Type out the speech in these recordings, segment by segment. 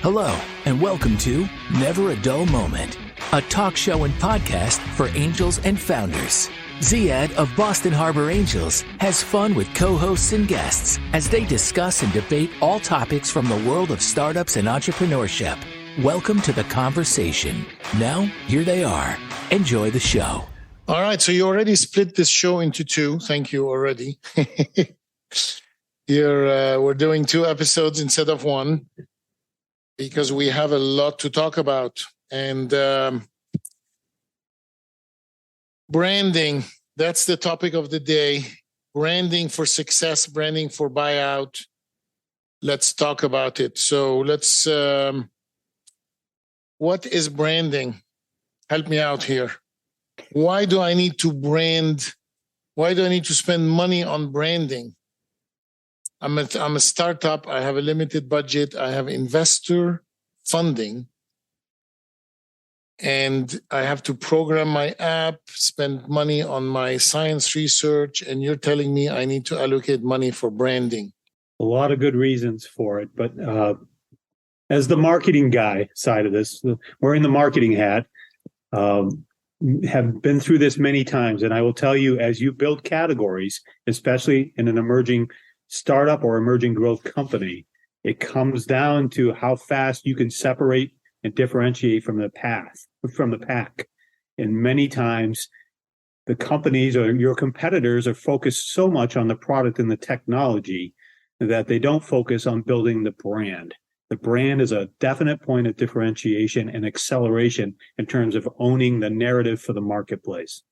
Hello, and welcome to Never a Dull Moment, a talk show and podcast for angels and founders. Ziad of Boston Harbor Angels has fun with co-hosts and guests as they discuss and debate all topics from the world of startups and entrepreneurship. Welcome to the conversation. Now, here they are. Enjoy the show. All right, so you already split this show into two. Thank you already. We're doing 2 episodes instead of 1 because we have a lot to talk about. And branding, that's the topic of the day. Branding for success, branding for buyout. Let's talk about it. So what is branding? Help me out here. Why do I need to brand? Why do I need to spend money on branding? I'm a startup. I have a limited budget. I have investor funding. And I have to program my app, spend money on my science research. And you're telling me I need to allocate money for branding. A lot of good reasons for it. But as the marketing guy side of this, wearing the marketing hat, have been through this many times. And I will tell you, as you build categories, especially in an emerging startup or emerging growth company, it comes down to how fast you can separate and differentiate from the pack. And many times the companies or your competitors are focused so much on the product and the technology that they don't focus on building the brand. The brand is a definite point of differentiation and acceleration in terms of owning the narrative for the marketplace.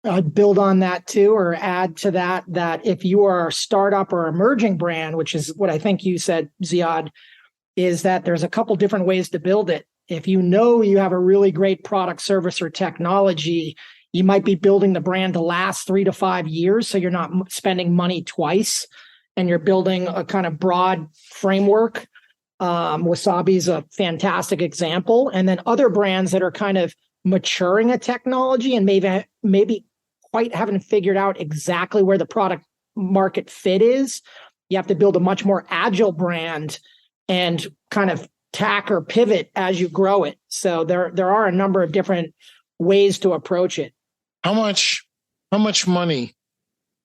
I'd build on that too, or add to that if you are a startup or emerging brand, which is what I think you said, Ziad, is that there's a couple different ways to build it. If you know you have a really great product, service, or technology, you might be building the brand to last 3 to 5 years, so you're not spending money twice, and you're building a kind of broad framework. Wasabi is a fantastic example. And then other brands that are kind of maturing a technology and maybe quite haven't figured out exactly where the product market fit is. You have to build a much more agile brand and kind of tack or pivot as you grow it. So there are a number of different ways to approach it. How much money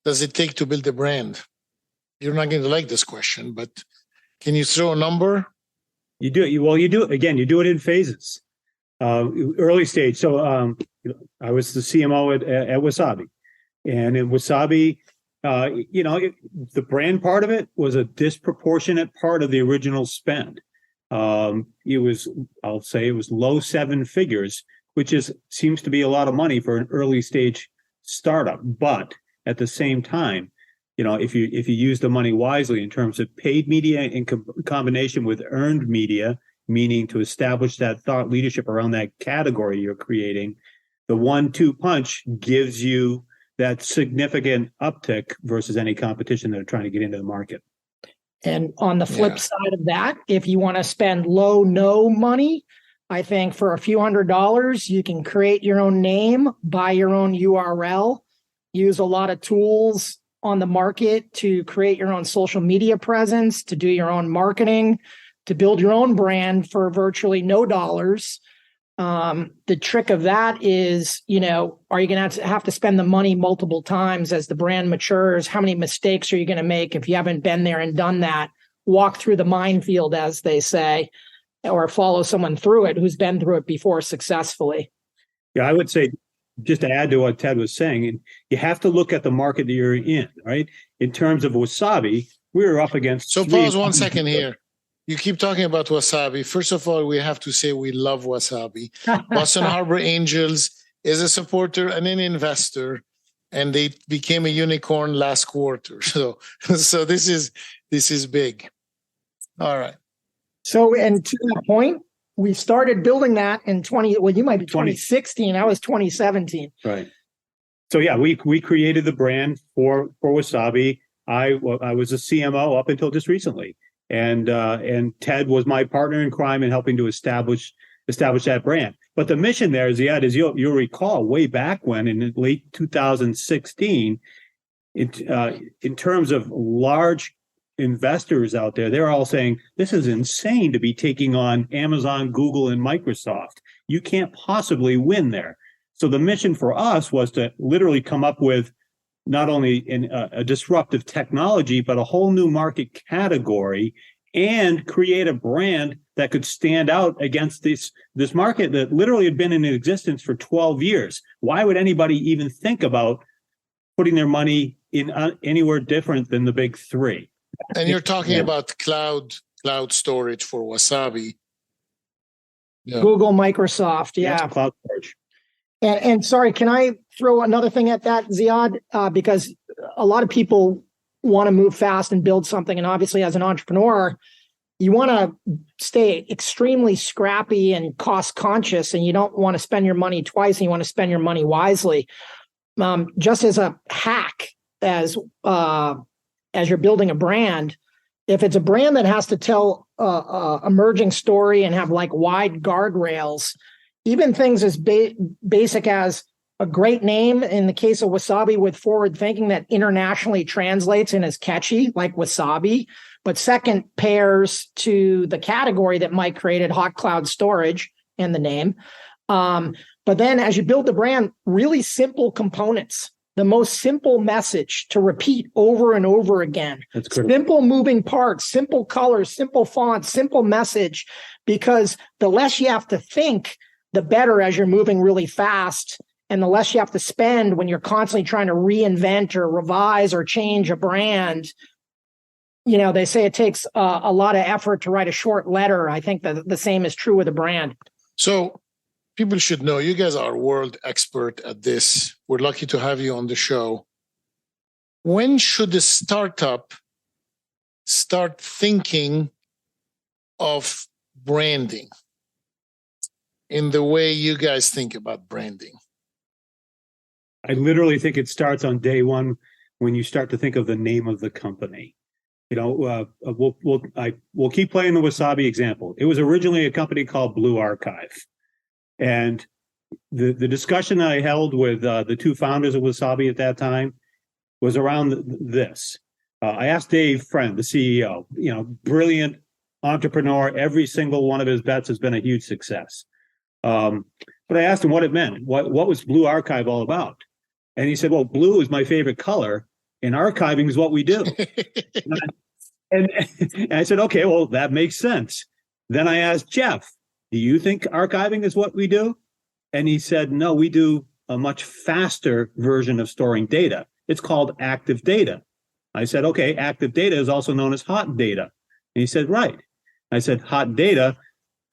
does it take to build a brand? You're not going to like this question, but can you throw a number? You do it in phases. Early stage. So I was the CMO at Wasabi, and in Wasabi, the brand part of it was a disproportionate part of the original spend. It was low 7 figures, which seems to be a lot of money for an early stage startup. But at the same time, if you use the money wisely in terms of paid media in combination with earned media, meaning to establish that thought leadership around that category you're creating, the 1-2 punch gives you that significant uptick versus any competition that are trying to get into the market. And on the flip side of that, if you want to spend no money, I think for a few $100s, you can create your own name, buy your own URL, use a lot of tools on the market to create your own social media presence, to do your own marketing, to build your own brand for virtually no dollars. The trick of that is, are you going to have to spend the money multiple times as the brand matures? How many mistakes are you going to make if you haven't been there and done that? Walk through the minefield, as they say, or follow someone through it who's been through it before successfully. Yeah, I would say, just to add to what Ted was saying, you have to look at the market that you're in, right? In terms of Wasabi, we were up against... So pause 1 second here. You keep talking about Wasabi. First of all, we have to say we love Wasabi. Boston Harbor Angels is a supporter and an investor, and they became a unicorn last quarter. So this is big. All right. So, and to that point, we started building that in 2016. I was 2017. Right. So yeah, we created the brand for Wasabi. I was a CMO up until just recently. And Ted was my partner in crime in helping to establish that brand. But the mission there, Ziad, is you'll recall way back when in late 2016, in terms of large investors out there, they're all saying, this is insane to be taking on Amazon, Google, and Microsoft. You can't possibly win there. So the mission for us was to literally come up with not only a disruptive technology, but a whole new market category and create a brand that could stand out against this market that literally had been in existence for 12 years. Why would anybody even think about putting their money in anywhere different than the big three? And you're talking about cloud storage for Wasabi. Yeah. Google, Microsoft, yeah. Cloud storage. And sorry, can I throw another thing at that, Ziad? Because a lot of people want to move fast and build something. And obviously, as an entrepreneur, you want to stay extremely scrappy and cost conscious, and you don't want to spend your money twice, and you want to spend your money wisely. Just as a hack, as you're building a brand, if it's a brand that has to tell a emerging story and have like wide guardrails, even things as basic as a great name, in the case of Wasabi, with forward thinking that internationally translates and is catchy, like Wasabi, but second pairs to the category that Mike created, hot cloud storage, and the name. But then as you build the brand, really simple components, the most simple message to repeat over and over again. That's great. Simple moving parts, simple colors, simple fonts, simple message, because the less you have to think, the better as you're moving really fast, and the less you have to spend when you're constantly trying to reinvent or revise or change a brand. You know, they say it takes a lot of effort to write a short letter. I think that the same is true with a brand. So people should know you guys are world expert at this. We're lucky to have you on the show. When should a startup start thinking of branding in the way you guys think about branding? I literally think it starts on day one when you start to think of the name of the company. You know, we'll keep playing the Wasabi example. It was originally a company called Blue Archive, and the discussion I held with the two founders of Wasabi at that time was around this. I asked Dave Friend, the CEO, you know, brilliant entrepreneur. Every single one of his bets has been a huge success. But I asked him what it meant. What was Blue Archive all about? And he said, well, blue is my favorite color, and archiving is what we do. and I said, okay, well, that makes sense. Then I asked Jeff, do you think archiving is what we do? And he said, no, we do a much faster version of storing data. It's called active data. I said, okay, active data is also known as hot data. And he said, right. I said, hot data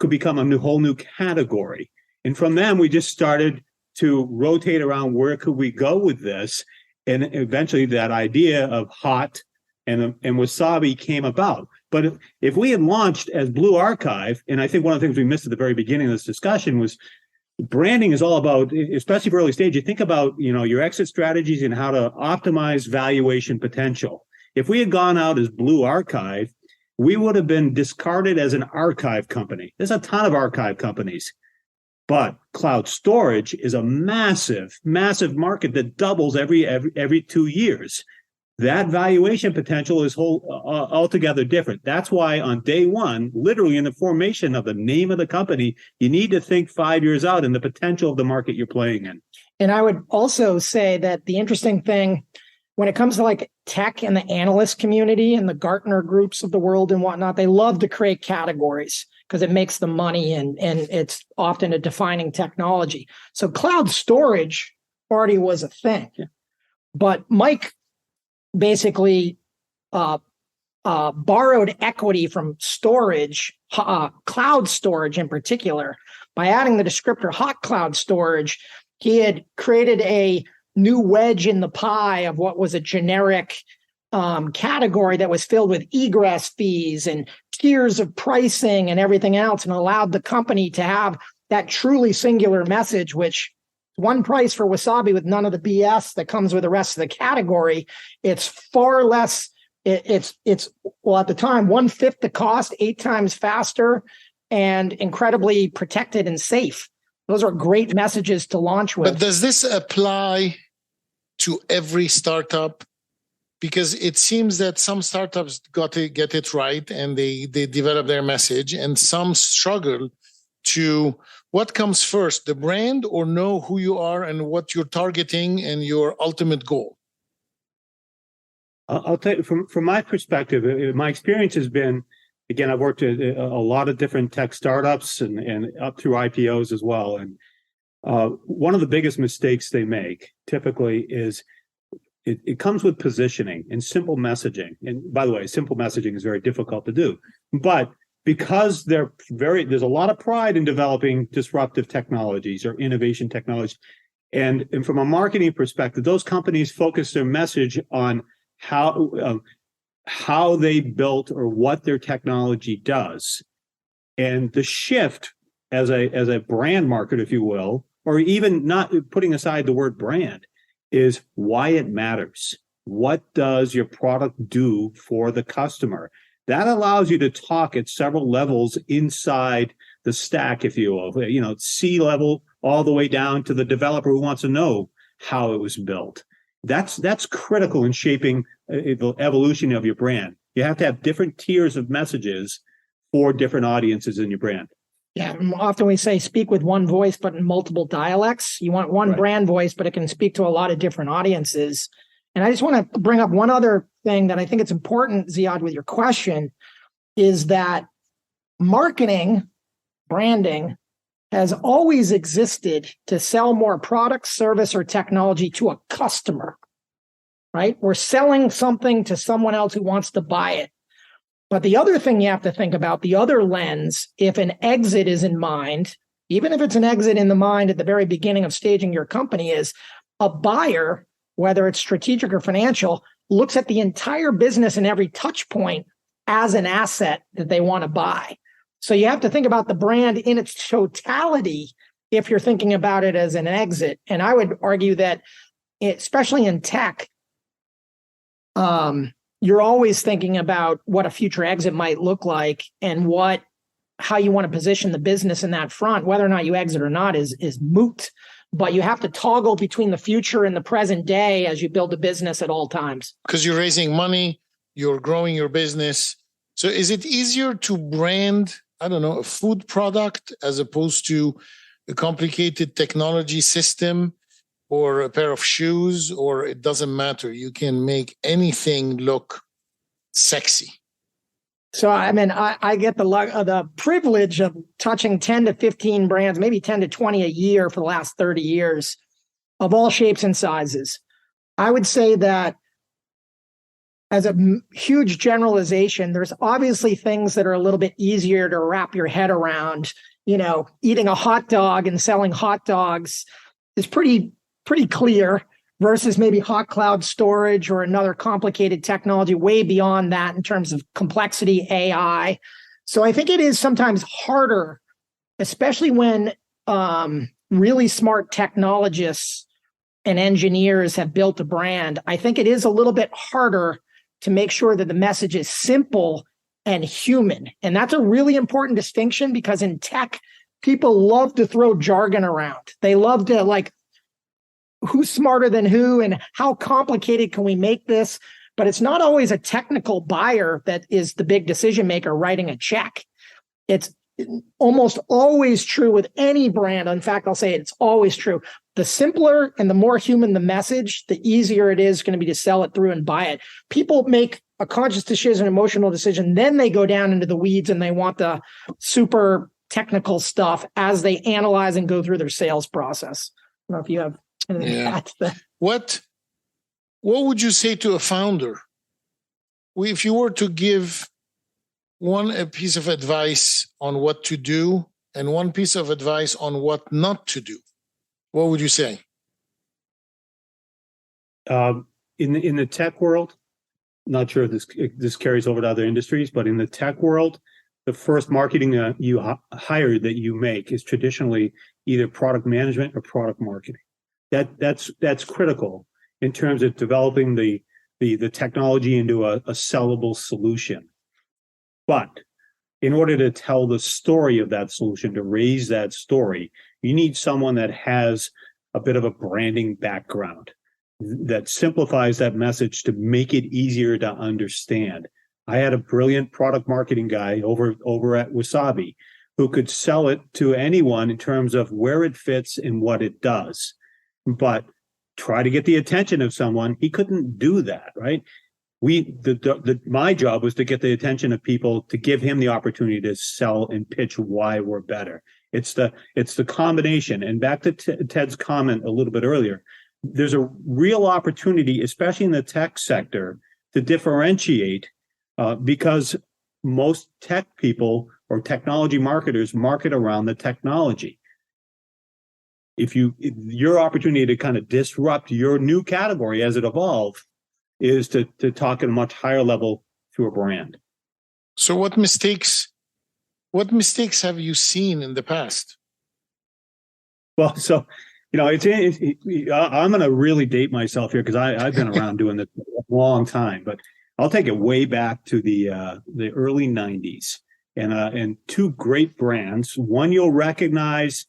could become a whole new category. And from then, we just started to rotate around where could we go with this. And eventually that idea of hot and Wasabi came about. But if we had launched as Blue Archive, and I think one of the things we missed at the very beginning of this discussion was branding is all about, especially for early stage, you think about, you know, your exit strategies and how to optimize valuation potential. If we had gone out as Blue Archive, we would have been discarded as an archive company. There's a ton of archive companies. But cloud storage is a massive, massive market that doubles every 2 years. That valuation potential is altogether different. That's why on day one, literally in the formation of the name of the company, you need to think 5 years out and the potential of the market you're playing in. And I would also say that the interesting thing when it comes to like tech and the analyst community and the Gartner groups of the world and whatnot, they love to create categories because it makes them money and it's often a defining technology. So cloud storage already was a thing. Yeah. But Mike basically borrowed equity from storage, cloud storage in particular, by adding the descriptor hot cloud storage. He had created a new wedge in the pie of what was a generic category that was filled with egress fees and tiers of pricing and everything else, and allowed the company to have that truly singular message, which one price for Wasabi with none of the BS that comes with the rest of the category. It's far less. It's well, at the time, 1/5 the cost, 8 times faster, and incredibly protected and safe. Those are great messages to launch with. But does this apply to every startup because it seems that some startups got to get it right and they develop their message, and some struggle to what comes first, the brand, or know who you are and what you're targeting and your ultimate goal. I'll tell you from my perspective, my experience has been, again, I've worked at a lot of different tech startups and up through IPOs as well. And one of the biggest mistakes they make typically is it comes with positioning and simple messaging. And by the way, simple messaging is very difficult to do. But because there's a lot of pride in developing disruptive technologies or innovation technologies. And from a marketing perspective, those companies focus their message on how they built or what their technology does. And the shift as a brand marketer, if you will, or even not putting aside the word brand, is why it matters. What does your product do for the customer? That allows you to talk at several levels inside the stack, if you will, C level all the way down to the developer who wants to know how it was built. That's critical in shaping the evolution of your brand. You have to have different tiers of messages for different audiences in your brand. Yeah, often we say speak with one voice, but in multiple dialects. You want one brand voice, but it can speak to a lot of different audiences. And I just want to bring up one other thing that I think it's important, Ziad, with your question, is that marketing, branding, has always existed to sell more product, service, or technology to a customer, right? We're selling something to someone else who wants to buy it. But the other thing you have to think about, the other lens, if an exit is in mind, even if it's an exit in the mind at the very beginning of staging your company, is a buyer, whether it's strategic or financial, looks at the entire business and every touch point as an asset that they want to buy. So you have to think about the brand in its totality if you're thinking about it as an exit. And I would argue that, especially in tech, you're always thinking about what a future exit might look like and how you want to position the business in that front. Whether or not you exit or not is moot. But you have to toggle between the future and the present day as you build a business at all times. Because you're raising money, you're growing your business. So is it easier to brand, a food product as opposed to a complicated technology system or a pair of shoes, or it doesn't matter? You can make anything look sexy. So, I get the privilege of touching 10 to 15 brands, maybe 10 to 20 a year for the last 30 years, of all shapes and sizes. I would say that as a huge generalization, there's obviously things that are a little bit easier to wrap your head around. Eating a hot dog and selling hot dogs is pretty clear, versus maybe hot cloud storage or another complicated technology way beyond that in terms of complexity, AI. So I think it is sometimes harder, especially when really smart technologists and engineers have built a brand. I think it is a little bit harder to make sure that the message is simple and human. And that's a really important distinction, because in tech, people love to throw jargon around. They love to who's smarter than who and how complicated can we make this? But it's not always a technical buyer that is the big decision maker writing a check. It's almost always true with any brand. In fact, I'll say it's always true. The simpler and the more human the message, the easier it is going to be to sell it through and buy it. People make a conscious decision, an emotional decision, then they go down into the weeds and they want the super technical stuff as they analyze and go through their sales process. I don't know if you have anything to add to that. What would you say to a founder? If you were to give a piece of advice on what to do and one piece of advice on what not to do, what would you say? In the tech world, not sure if this carries over to other industries, but in the tech world, the first marketing hire that you make is traditionally either product management or product marketing. That's critical in terms of developing the technology into a sellable solution. But in order to tell the story of that solution, to raise that story, you need someone that has a bit of a branding background. that simplifies that message to make it easier to understand. I had a brilliant product marketing guy over at Wasabi who could sell it to anyone in terms of where it fits and what it does. But try to get the attention of someone, he couldn't do that, right? My job was to get the attention of people to give him the opportunity to sell and pitch why we're better. It's the combination. And back to Ted's comment a little bit earlier, there's a real opportunity, especially in the tech sector, to differentiate because most tech people or technology marketers market around the technology. Your opportunity to kind of disrupt your new category as it evolves is to talk at a much higher level through a brand. So what mistakes have you seen in the past? Well, so, I'm going to really date myself here because I've been around doing this a long time, but I'll take it way back to the early 90s and two great brands. One you'll recognize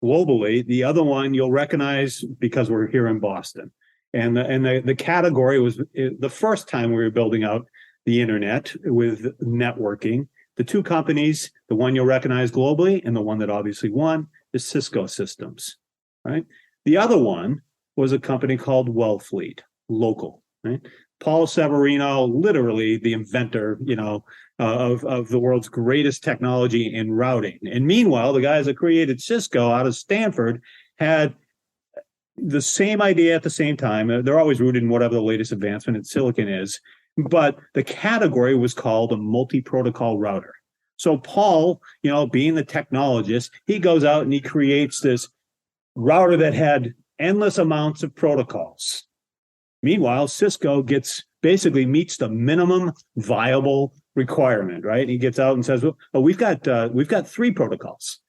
globally, the other one you'll recognize because we're here in Boston. And the category was the first time we were building out the internet with networking. The two companies, the one you'll recognize globally and the one that obviously won, is Cisco Systems, right? The other one was a company called Wellfleet, local, right? Paul Severino, literally the inventor, of the world's greatest technology in routing. And meanwhile, the guys that created Cisco out of Stanford had the same idea at the same time. They're always rooted in whatever the latest advancement in silicon is, but the category was called a multi-protocol router. So Paul, being the technologist, he goes out and he creates this router that had endless amounts of protocols. Meanwhile, Cisco basically meets the minimum viable requirement, right? He gets out and says, well, we've got 3 protocols.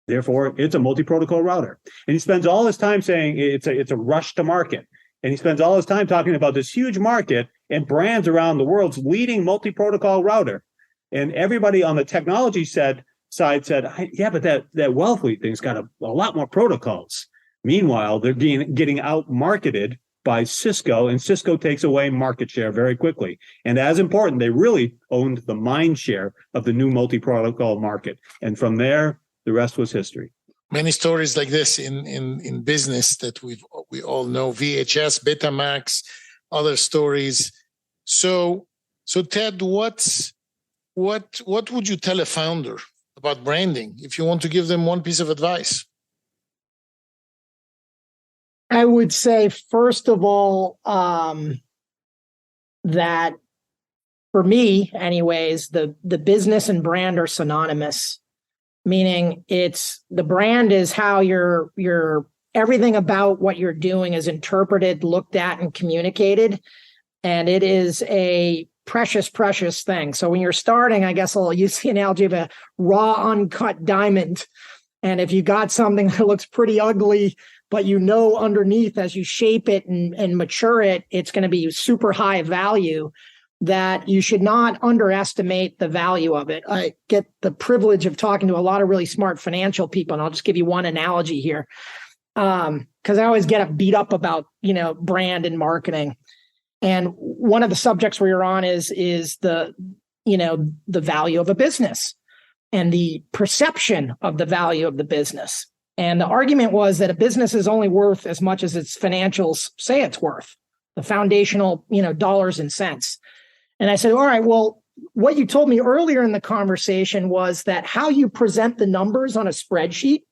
Therefore, it's a multi-protocol router. And he spends all his time saying it's a rush to market. And he spends all his time talking about this huge market and brands around the world's leading multi-protocol router. And everybody on the technology side said, yeah, but that Wellfleet thing's got a lot more protocols. Meanwhile, they're getting out-marketed by Cisco, and Cisco takes away market share very quickly. And as important, they really owned the mind share of the new multi-protocol market. And from there, the rest was history. Many stories like this in business that we all know, VHS, Betamax, other stories. So Ted, what would you tell a founder about branding if you want to give them one piece of advice? I would say, first of all, that for me, anyways, the business and brand are synonymous. Meaning the brand is how your everything about what you're doing is interpreted, looked at, and communicated. And it is a precious, precious thing. So when you're starting, I guess I'll use the analogy of a raw, uncut diamond. And if you got something that looks pretty ugly, but underneath as you shape it and mature it, it's going to be super high value, that you should not underestimate the value of it. I get the privilege of talking to a lot of really smart financial people, and I'll just give you one analogy here. Because I always get beat up about, brand and marketing. And one of the subjects we are on is the value of a business and the perception of the value of the business. And the argument was that a business is only worth as much as its financials say it's worth, the foundational, dollars and cents. And I said, all right, well, what you told me earlier in the conversation was that how you present the numbers on a spreadsheet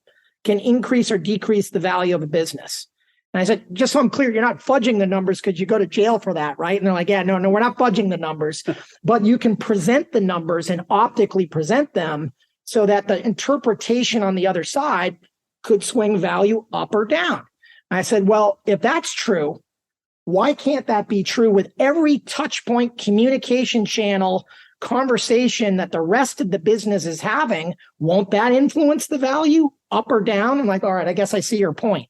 can increase or decrease the value of a business. And I said, just so I'm clear, you're not fudging the numbers because you go to jail for that, right? And they're like, yeah, no, we're not fudging the numbers, but you can present the numbers and optically present them so that the interpretation on the other side could swing value up or down. And I said, well, if that's true, why can't that be true with every touch point, communication channel, conversation that the rest of the business is having? Won't that influence the value up or down? I'm like, all right, I guess I see your point.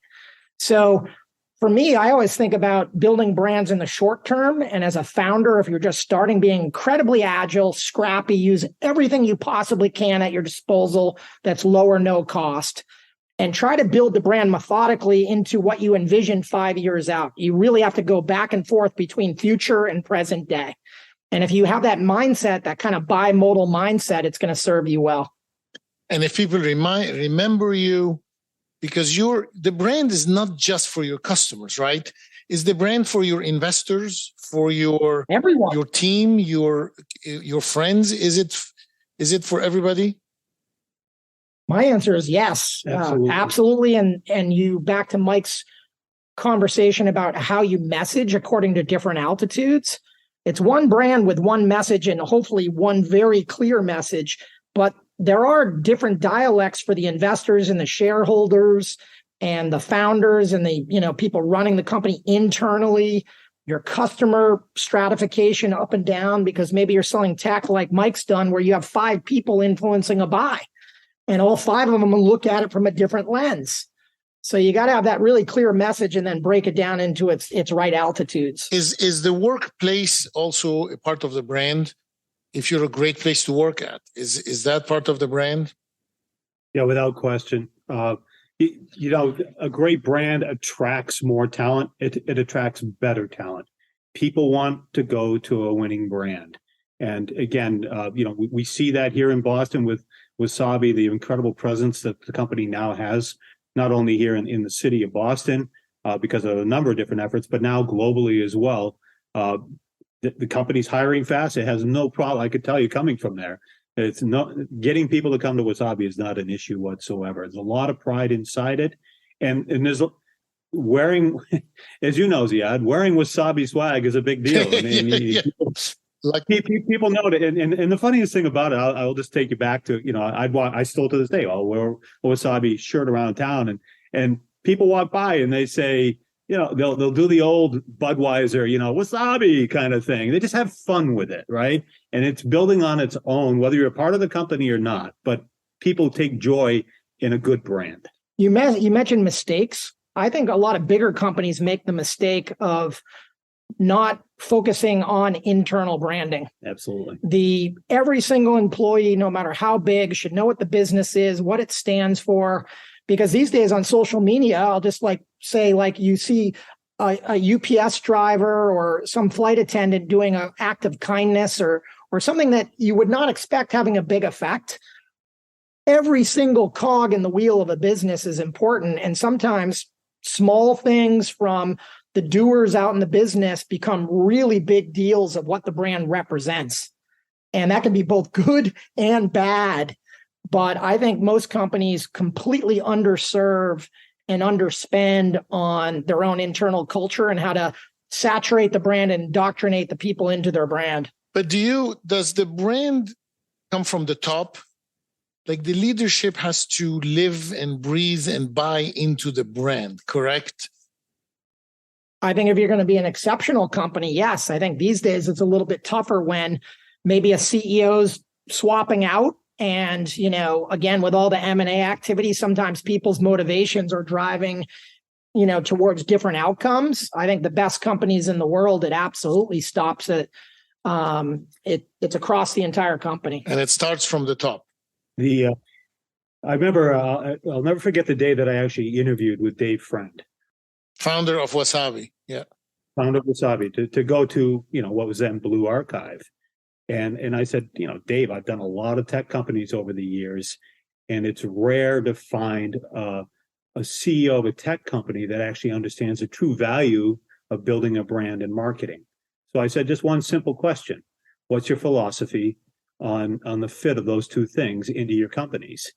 So for me, I always think about building brands in the short term. And as a founder, if you're just starting, being incredibly agile, scrappy, use everything you possibly can at your disposal that's low or no cost. and try to build the brand methodically into what you envision 5 years out. You really have to go back and forth between future and present day. And if you have that mindset, that kind of bimodal mindset, it's going to serve you well. And if people remember you, because the brand is not just for your customers, right? Is the brand for your investors, for everyone, your team, your friends? Is it for everybody? My answer is yes, absolutely. And you back to Mike's conversation about how you message according to different altitudes. It's one brand with one message and hopefully one very clear message, but there are different dialects for the investors and the shareholders and the founders and the people running the company internally, your customer stratification up and down, because maybe you're selling tech like Mike's done, where you have 5 people influencing a buy, and all 5 of them will look at it from a different lens. So you got to have that really clear message and then break it down into its right altitudes. Is the workplace also a part of the brand? If you're a great place to work at, is that part of the brand? Yeah, without question. A great brand attracts more talent. It attracts better talent. People want to go to a winning brand. And again, we see that here in Boston with Wasabi, the incredible presence that the company now has, not only here in the city of Boston, because of a number of different efforts, but now globally as well. The company's hiring fast. It has no problem. I could tell you coming from there. It's not getting people to come to Wasabi is not an issue whatsoever. There's a lot of pride inside it. And there's wearing, as you know, Ziad, wearing Wasabi swag is a big deal. I mean, people know it. And the funniest thing about it, I'll just take you back to, I still to this day, I'll wear a Wasabi shirt around town and people walk by and they say, they'll do the old Budweiser, Wasabi kind of thing. They just have fun with it, right? And it's building on its own, whether you're a part of the company or not. But people take joy in a good brand. You mentioned mistakes. I think a lot of bigger companies make the mistake of not focusing on internal branding. Absolutely. Every single employee, no matter how big, should know what the business is, what it stands for. Because these days on social media, I'll just say you see a UPS driver or some flight attendant doing an act of kindness or something that you would not expect having a big effect. Every single cog in the wheel of a business is important. And sometimes small things from the doers out in the business become really big deals of what the brand represents. And that can be both good and bad. But I think most companies completely underserve and underspend on their own internal culture and how to saturate the brand and indoctrinate the people into their brand. But does the brand come from the top? Like the leadership has to live and breathe and buy into the brand, correct? I think if you're going to be an exceptional company, yes. I think these days it's a little bit tougher when maybe a CEO's swapping out. And, again, with all the M&A activity, sometimes people's motivations are driving, towards different outcomes. I think the best companies in the world, it absolutely stops at it's across the entire company. And it starts from the top. I remember, I'll never forget the day that I actually interviewed with Dave Friend. Founder of Wasabi. Yeah. Founder of Wasabi to go to, what was then Blue Archive. And I said, Dave, I've done a lot of tech companies over the years, and it's rare to find a CEO of a tech company that actually understands the true value of building a brand and marketing. So I said, just one simple question. What's your philosophy on the fit of those two things into your companies?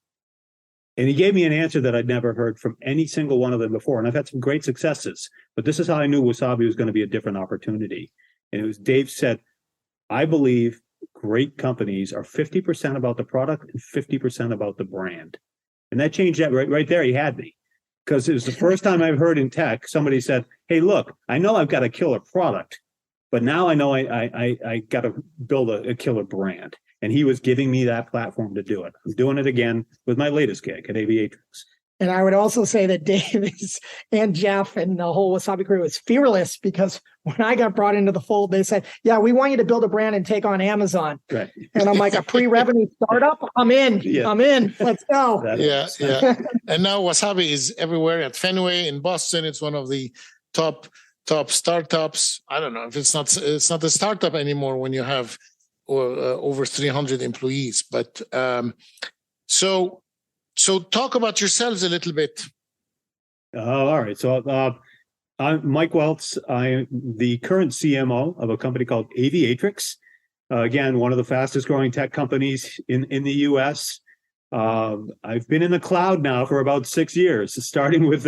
And he gave me an answer that I'd never heard from any single one of them before. And I've had some great successes, but this is how I knew Wasabi was going to be a different opportunity. And it was Dave said, I believe great companies are 50% about the product and 50% about the brand. And that changed that right there. He had me, because it was the first time I've heard in tech, somebody said, hey, look, I know I've got a killer product, but now I know I got to build a killer brand. And he was giving me that platform to do it. I'm doing it again with my latest gig at Aviatrix. And I would also say that Dave and Jeff and the whole Wasabi crew is fearless, because when I got brought into the fold, they said, yeah, we want you to build a brand and take on Amazon. Right. And I'm like, a pre-revenue startup? I'm in. Yeah. I'm in. Let's go. Yeah. And now Wasabi is everywhere at Fenway in Boston. It's one of the top startups. I don't know if it's not a startup anymore when you have over 300 employees. But so talk about yourselves a little bit. All right. So I'm Mike Welts. I'm the current CMO of a company called Aviatrix. Again, one of the fastest growing tech companies in the US. I've been in the cloud now for about 6 years, starting with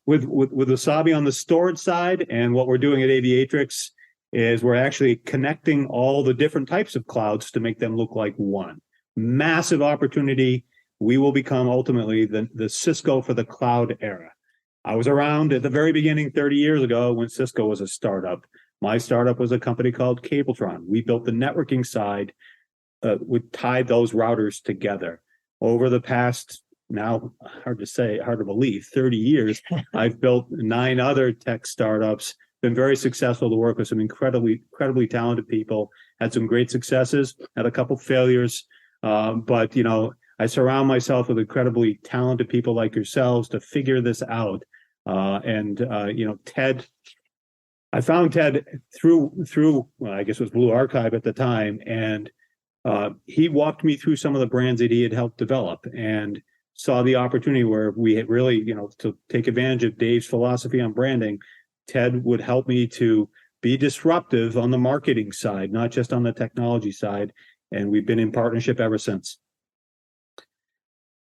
Wasabi on the storage side. And what we're doing at Aviatrix is we're actually connecting all the different types of clouds to make them look like one. Massive opportunity. We will become ultimately the Cisco for the cloud era. I was around at the very beginning 30 years ago when Cisco was a startup. My startup was a company called Cabletron. We built the networking side, we tied those routers together. Over the past, now hard to believe, 30 years, I've built 9 other tech startups, been very successful to work with some incredibly talented people, had some great successes, had a couple failures, but I surround myself with incredibly talented people like yourselves to figure this out. Ted, I found Ted through well, I guess it was Blue Archive at the time, and he walked me through some of the brands that he had helped develop, and saw the opportunity where we had really, to take advantage of Dave's philosophy on branding. Ted would help me to be disruptive on the marketing side, not just on the technology side, and we've been in partnership ever since.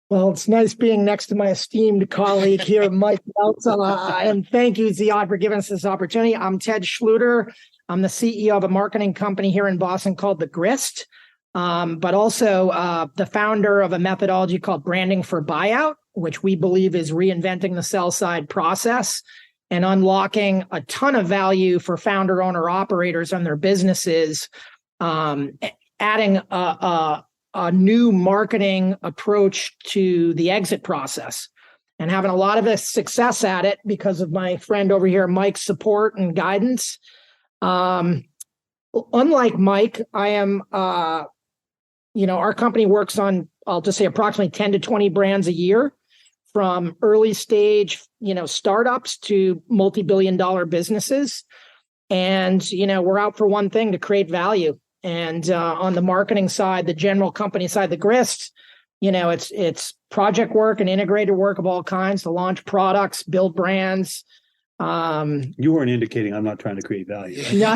Well, it's nice being next to my esteemed colleague here, Mike Welts. And thank you, Ziad, for giving us this opportunity. I'm Ted Schlueter. I'm the CEO of a marketing company here in Boston called the Grist, but also the founder of a methodology called Branding for Buyout, which we believe is reinventing the sell-side process and unlocking a ton of value for founder, owner, operators on their businesses, adding a new marketing approach to the exit process, and having a lot of success at it because of my friend over here, Mike's support and guidance. Unlike Mike, I am, our company works on, I'll just say approximately 10 to 20 brands a year, from early stage, startups to multi-billion-dollar businesses. And, we're out for one thing: to create value. And on the marketing side, the general company side, the Grist, it's project work and integrated work of all kinds to launch products, build brands. You weren't indicating I'm not trying to create value. Right? No,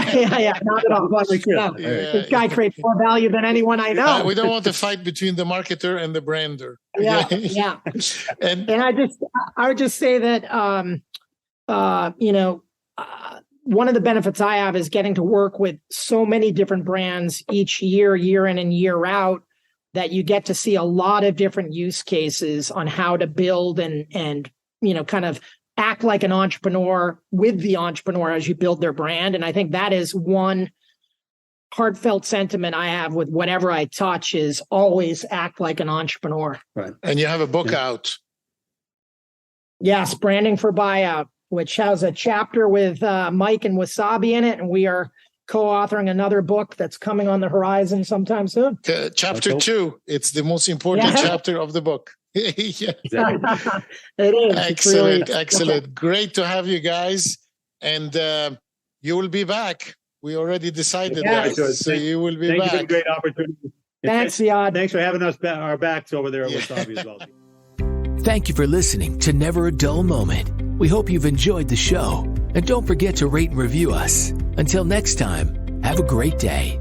not at all. No. This guy creates more value than anyone I know. We don't want to fight between the marketer and the brander. Yeah. And I would just say that, one of the benefits I have is getting to work with so many different brands each year in and year out, that you get to see a lot of different use cases on how to build and kind of act like an entrepreneur with the entrepreneur as you build their brand. And I think that is one heartfelt sentiment I have with whatever I touch, is always act like an entrepreneur. Right. And you have a book out. Yes, Branding for Buyout, which has a chapter with Mike and Wasabi in it. And we are co-authoring another book that's coming on the horizon sometime soon. Chapter 2. It's the most important chapter of the book. Yeah. Exactly. It is. Excellent. Great to have you guys. And you will be back. We already decided that. So you will be back. Thank you for the great opportunity. Thanks, Ziad. Thanks for having us our backs over there at Wasabi as well. Thank you for listening to Never a Dull Moment. We hope you've enjoyed the show. And don't forget to rate and review us. Until next time, have a great day.